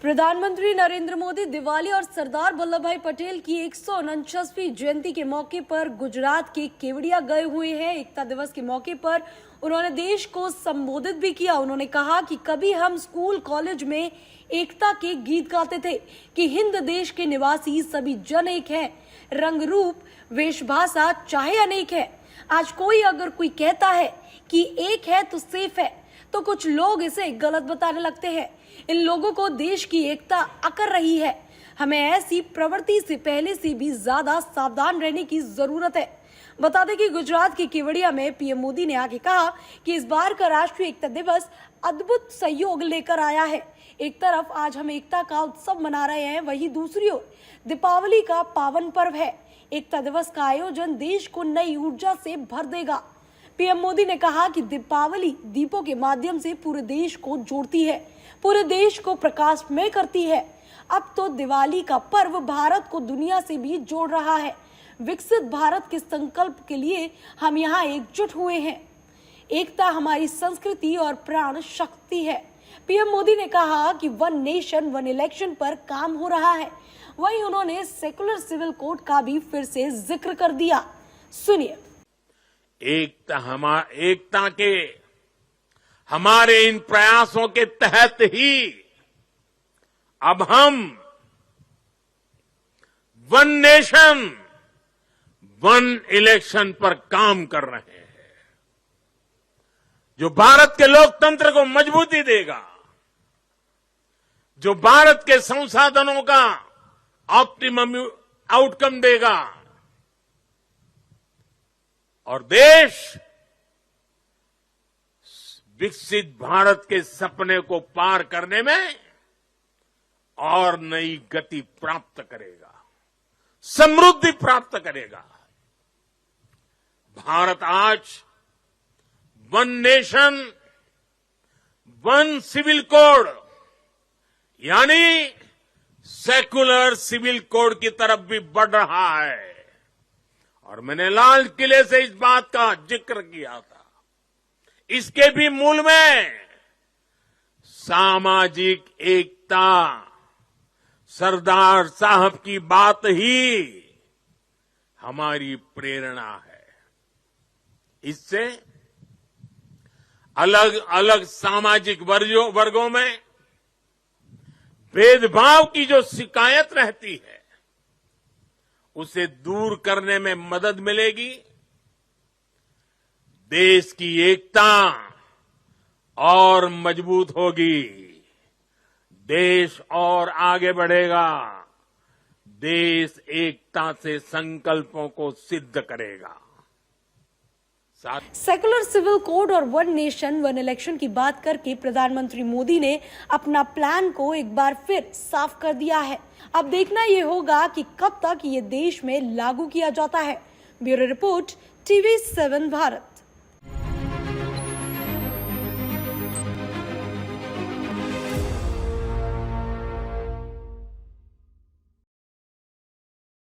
प्रधानमंत्री नरेंद्र मोदी दिवाली और सरदार वल्लभ भाई पटेल की 149वीं जयंती के मौके पर गुजरात के केवड़िया गए हुए हैं। एकता दिवस के मौके पर उन्होंने देश को संबोधित भी किया। उन्होंने कहा कि कभी हम स्कूल कॉलेज में एकता के गीत गाते थे कि हिंद देश के निवासी सभी जन एक हैं, रंग रूप वेशभाषा चाहे अनेक है। आज अगर कोई कहता है कि एक है तो सेफ है, तो कुछ लोग इसे गलत बताने लगते हैं। इन लोगों को देश की एकता अकर रही है। हमें ऐसी प्रवृत्ति से पहले से भी ज्यादा सावधान रहने की जरूरत है। बता दें कि गुजरात के केवड़िया में पीएम मोदी ने आगे कहा कि इस बार का राष्ट्रीय एकता दिवस अद्भुत सहयोग लेकर आया है। एक तरफ आज हम एकता का उत्सव मना रहे हैं, वहीं दूसरी ओर दीपावली का पावन पर्व है। एकता दिवस का आयोजन देश को नई ऊर्जा से भर देगा। पीएम मोदी ने कहा कि दीपावली दीपों के माध्यम से पूरे देश को जोड़ती है, पूरे देश को प्रकाशमय करती है। अब तो दिवाली का पर्व भारत को दुनिया से भी जोड़ रहा है। विकसित भारत के संकल्प के लिए हम यहाँ एकजुट हुए हैं। एकता हमारी संस्कृति और प्राण शक्ति है। पीएम मोदी ने कहा कि वन नेशन वन इलेक्शन पर काम हो रहा है। वहीं उन्होंने सेकुलर सिविल कोड का भी फिर से जिक्र कर दिया। सुनिए। एकता के हमारे इन प्रयासों के तहत ही अब हम वन नेशन वन इलेक्शन पर काम कर रहे हैं, जो भारत के लोकतंत्र को मजबूती देगा, जो भारत के संसाधनों का ऑप्टिमम आउटकम देगा और देश विकसित भारत के सपने को पार करने में और नई गति प्राप्त करेगा, समृद्धि प्राप्त करेगा। भारत आज one nation one civil code यानी सेकुलर सिविल कोड की तरफ भी बढ़ रहा है। और मैंने लाल किले से इस बात का जिक्र किया था। इसके भी मूल में सामाजिक एकता, सरदार साहब की बात ही हमारी प्रेरणा है। इससे अलग अलग सामाजिक वर्गों में भेदभाव की जो शिकायत रहती है, उसे दूर करने में मदद मिलेगी। देश की एकता और मजबूत होगी, देश और आगे बढ़ेगा, देश एकता से संकल्पों को सिद्ध करेगा। सेकुलर सिविल कोड और वन नेशन वन इलेक्शन की बात करके प्रधानमंत्री मोदी ने अपना प्लान को एक बार फिर साफ कर दिया है। अब देखना ये होगा कि कब तक ये देश में लागू किया जाता है। Bureau report, TV7 Bharat.